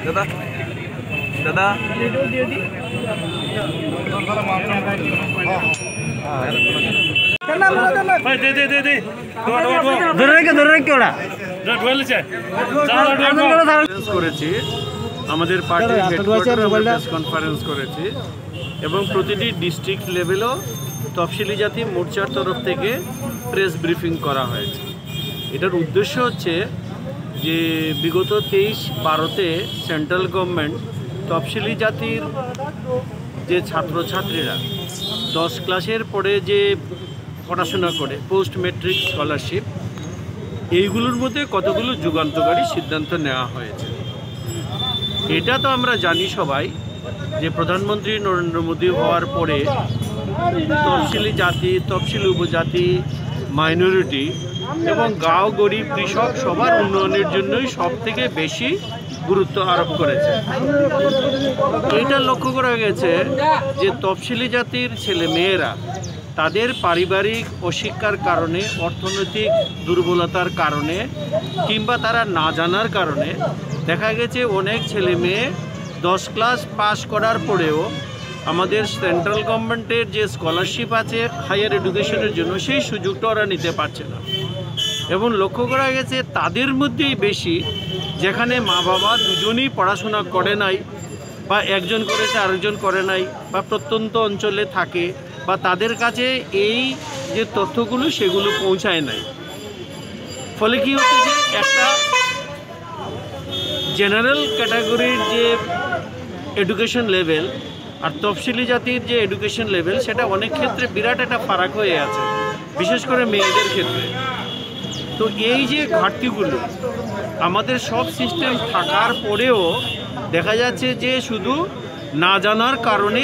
দাদা দাদা করেছি আমাদের পার্টির হেডকোয়ার্টারে প্রেস কনফারেন্স করেছি এবং প্রতিটি ডিস্ট্রিক্ট লেভেলও তফসিলি জাতি মোর্চার তরফ থেকে প্রেস ব্রিফিং করা হয়েছে। এটার উদ্দেশ্য হচ্ছে যে বিগত 23-12-তে সেন্ট্রাল গভর্নমেন্ট তফসিলি জাতির যে ছাত্রছাত্রীরা 10 ক্লাসের পরে যে পড়াশোনা করে পোস্ট ম্যাট্রিক স্কলারশিপ, এইগুলোর মধ্যে কতগুলো যুগান্তকারী সিদ্ধান্ত নেওয়া হয়েছে। এটা তো আমরা জানি সবাই যে প্রধানমন্ত্রী নরেন্দ্র মোদী হওয়ার পরে তফসিলি জাতি, তফসিলি উপজাতি, মাইনরিটি এবং গাঁও গরিব কৃষক সবার উন্নয়নের জন্যই সবথেকে বেশি গুরুত্ব আরোপ করেছে। এটা লক্ষ্য করা গেছে যে তফসিলি জাতির ছেলে মেয়েরা তাদের পারিবারিক অশিক্ষার কারণে, অর্থনৈতিক দুর্বলতার কারণে কিংবা তারা না জানার কারণে দেখা গেছে অনেক ছেলে মেয়ে 10 ক্লাস পাস করার পরেও আমাদের সেন্ট্রাল গভর্নমেন্টের যে স্কলারশিপ আছে হায়ার এডুকেশনের জন্য সেই সুযোগটা ওরা নিতে পারছে না। এবং লক্ষ্য করা গেছে তাদের মধ্যেই বেশি যেখানে মা বাবা দুজনেই পড়াশোনা করে নাই, বা একজন করেছে আরেকজন করে নাই, বা প্রত্যন্ত অঞ্চলে থাকে, বা তাদের কাছে এই যে তথ্যগুলো সেগুলো পৌঁছায় নাই। ফলে কি হচ্ছে যে একটা জেনারেল ক্যাটাগরির যে এডুকেশন লেভেল আর তফসিলি জাতির যে এডুকেশন লেভেল সেটা অনেক ক্ষেত্রে বিরাট একটা ফারাক হয়ে আছে, বিশেষ করে মেয়েদের ক্ষেত্রে। তো এই যে ঘাটতিগুলো আমাদের সব সিস্টেম থাকার পরেও দেখা যাচ্ছে যে শুধু না জানার কারণে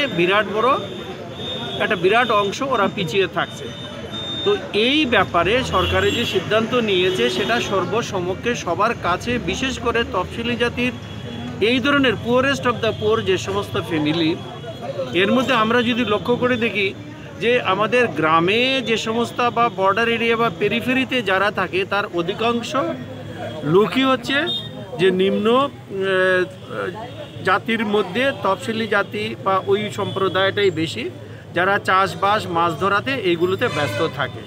বিরাট অংশ ওরা পিছিয়ে থাকছে। তো এই ব্যাপারে সরকারের যে সিদ্ধান্ত নিয়েছে সেটা সর্বসমক্ষে সবার কাছে, বিশেষ করে তফসিলি জাতির এই ধরনের পুয়ারেস্ট অফ দ্য পুয়ার যে সমস্ত ফ্যামিলি, এর মধ্যে আমরা যদি লক্ষ্য করে দেখি যে আমাদের গ্রামে যে সমস্ত বা বর্ডার এরিয়া বা পেরিফেরিতে যারা থাকে তার অধিকাংশ লোকই হচ্ছে যে নিম্ন জাতির মধ্যে তফসিলি জাতি বা ওই সম্প্রদায়টাই বেশি, যারা চাষবাস মাছ ধরাতে এইগুলোতে ব্যস্ত থাকে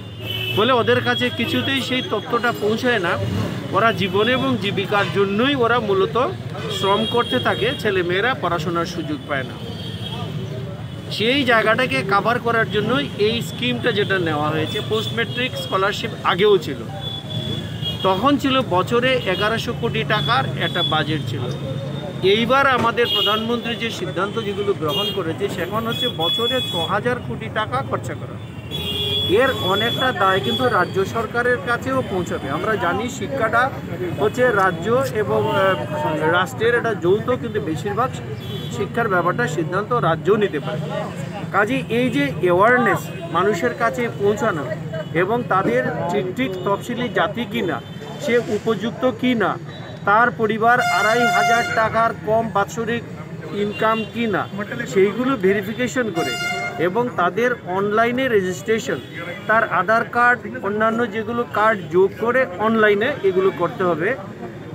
বলে ওদের কাছে কিছুতেই সেই তথ্যটা পৌঁছায় না। ওরা জীবন এবং জীবিকার জন্যই ওরা মূলত শ্রম করতে থাকে, ছেলেমেয়েরা পড়াশোনার সুযোগ পায় না। সেই জায়গাটাকে কাভার করার জন্যই এই স্কিমটা যেটা নেওয়া হয়েছে। পোস্ট ম্যাট্রিক স্কলারশিপ আগেও ছিল, তখন ছিল বছরে 1100 কোটি টাকার একটা বাজেট ছিল। এইবার আমাদের প্রধানমন্ত্রী যে সিদ্ধান্ত যেগুলো গ্রহণ করেছে সেখন হচ্ছে বছরে 6000 কোটি টাকা খরচা করা। এর অনেকটা দায় কিন্তু রাজ্য সরকারের কাছেও পৌঁছাবে। আমরা জানি শিক্ষাটা হচ্ছে রাজ্য এবং রাষ্ট্রের একটা যৌথ, কিন্তু বেশিরভাগ শিক্ষার ব্যাপারটা সিদ্ধান্ত রাজ্যও নিতে পারে। কাজে এই যে অ্যাওয়ারনেস মানুষের কাছে পৌঁছানো এবং তাদের ঠিক তফসিলি জাতি কিনা, সে উপযুক্ত কিনা, তার পরিবার 2500 টাকার কম বাৎসরিক ইনকাম কিনা, সেইগুলো ভেরিফিকেশন করে এবং তাদের অনলাইনে রেজিস্ট্রেশন, তার আধার কার্ড অন্যান্য যেগুলো কার্ড যোগ করে অনলাইনে এগুলো করতে হবে।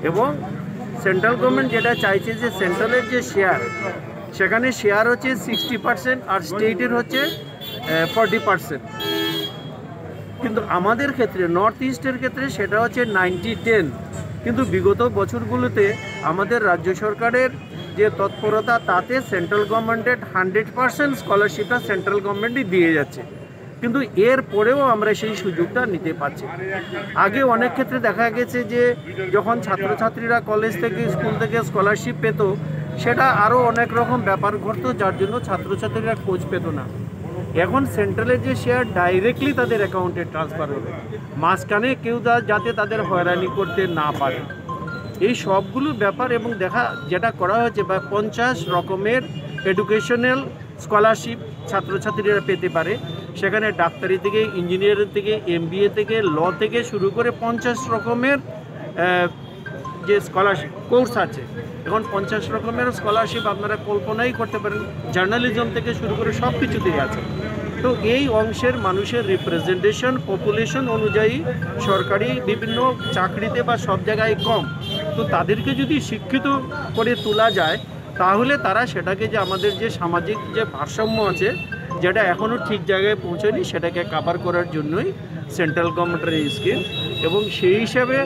এবং সেন্ট্রাল গভর্নমেন্ট যেটা চাইছে যে সেন্ট্রালের যে শেয়ার, সেখানে শেয়ার হচ্ছে 60% আর স্টেটের হচ্ছে 40%, কিন্তু আমাদের ক্ষেত্রে নর্থ ইস্টের ক্ষেত্রে সেটা হচ্ছে 90-10। কিন্তু বিগত বছরগুলোতে আমাদের রাজ্য সরকারের যে তৎপরতা, তাতে সেন্ট্রাল গভর্নমেন্টের 100% স্কলারশিপটা সেন্ট্রাল গভর্নমেন্টই দিয়ে যাচ্ছে, কিন্তু এর পরেও আমরা সেই সুযোগটা নিতে পারছি। আগে অনেক ক্ষেত্রে দেখা গেছে যে যখন ছাত্রছাত্রীরা কলেজ থেকে স্কুল থেকে স্কলারশিপ পেত, সেটা আরও অনেক রকম ব্যাপার ঘটতো, যার জন্য ছাত্রছাত্রীরা খোঁজ পেত না। এখন সেন্ট্রালের যে শেয়ার ডাইরেক্টলি তাদের অ্যাকাউন্টে ট্রান্সফার হবে, মাঝখানে কেউ যাতে তাদের হয়রানি করতে না পারে। এই সবগুলো ব্যাপার এবং যেটা করা হয়েছে বা 50 রকমের এডুকেশনাল স্কলারশিপ ছাত্রছাত্রীরা পেতে পারে। সেখানে ডাক্তারি থেকে, ইঞ্জিনিয়ারিং থেকে, MBA থেকে, ল থেকে শুরু করে 50 রকমের যে স্কলারশিপ কোর্স আছে, এখন 50 রকমের স্কলারশিপ আপনারা কল্পনাই করতে পারেন, জার্নালিজম থেকে শুরু করে সব কিছুতেই আছে। তো এই অংশের মানুষের রিপ্রেজেন্টেশন পপুলেশন অনুযায়ী সরকারি বিভিন্ন চাকরিতে বা সব জায়গায় কম। তো তাদেরকে যদি শিক্ষিত করে তোলা যায় তাহলে তারা সেটাকে, যে আমাদের যে সামাজিক যে ভারসাম্য আছে যেটা এখনও ঠিক জায়গায় পৌঁছয়নি, সেটাকে কাভার করার জন্যই সেন্ট্রাল গভর্নমেন্টের এই স্কিম। এবং সেই হিসাবে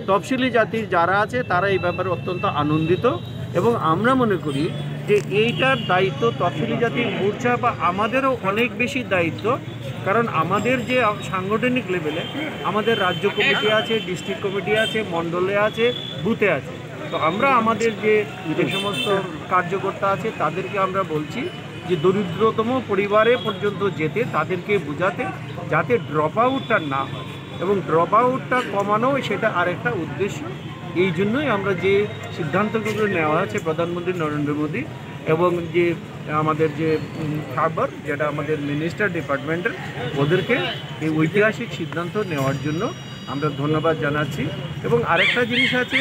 তফসিলি জাতির যারা আছে তারা এই ব্যাপারে অত্যন্ত আনন্দিত। এবং আমরা মনে করি যে এইটার দায়িত্ব তফসিলি জাতির মোর্চা বা আমাদেরও অনেক বেশি দায়িত্ব, কারণ আমাদের যে সাংগঠনিক লেভেলে আমাদের রাজ্য কমিটি আছে, ডিস্ট্রিক্ট কমিটি আছে, মণ্ডলে আছে, বুথে আছে। তো আমরা আমাদের যে সমস্ত কার্যকর্তা আছে তাদেরকে আমরা বলছি যে দরিদ্রতম পরিবারে পর্যন্ত যেতে, তাদেরকে বোঝাতে, যাতে ড্রপ আউটটা না হয় এবং ড্রপ আউটটা কমানো সেটা আরেকটা উদ্দেশ্য। এই জন্যই আমরা যে সিদ্ধান্তগুলো নেওয়া আছে প্রধানমন্ত্রী নরেন্দ্র মোদী এবং যে আমাদের যে খাবার যেটা আমাদের মিনিস্টার ডিপার্টমেন্টের, ওদেরকে এই ঐতিহাসিক সিদ্ধান্ত নেওয়ার জন্য আমরা ধন্যবাদ জানাচ্ছি। এবং আরেকটা জিনিস আছে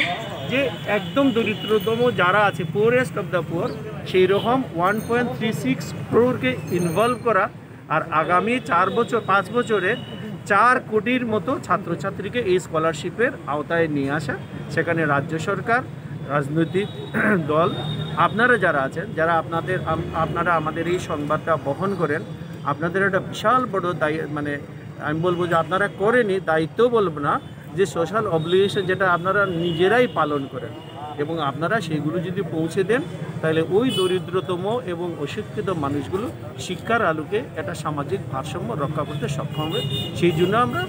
যে একদম দরিদ্রতম যারা আছে, পুয়ারেস্ট অফ দ্য পুয়ার, সেই রকম 1.36 crore ইনভলভ করা, আর আগামী 5 বছরে 4 কোটির মতো ছাত্রছাত্রীকে এই স্কলারশিপের আওতায় নিয়ে আসা। সেখানে রাজ্য সরকার, রাজনৈতিক দল, আপনারা যারা আছেন, যারা আপনারা আমাদের এই সংবাদটা বহন করেন, আপনাদের একটা বিশাল বড় মানে আমি বলবো যে আপনারা করেনি, দায়িত্ব বলবো না, যে সোশ্যাল অব্লিগেশন যেটা আপনারা নিজেরাই পালন করেন, এবং আপনারা সেইগুলো যদি পৌঁছে দেন তাহলে ওই দরিদ্রতম এবং অশিক্ষিত মানুষগুলো শিক্ষার আলোকে একটা সামাজিক ভারসাম্য রক্ষা করতে সক্ষম হবে। সেই জন্য আমরা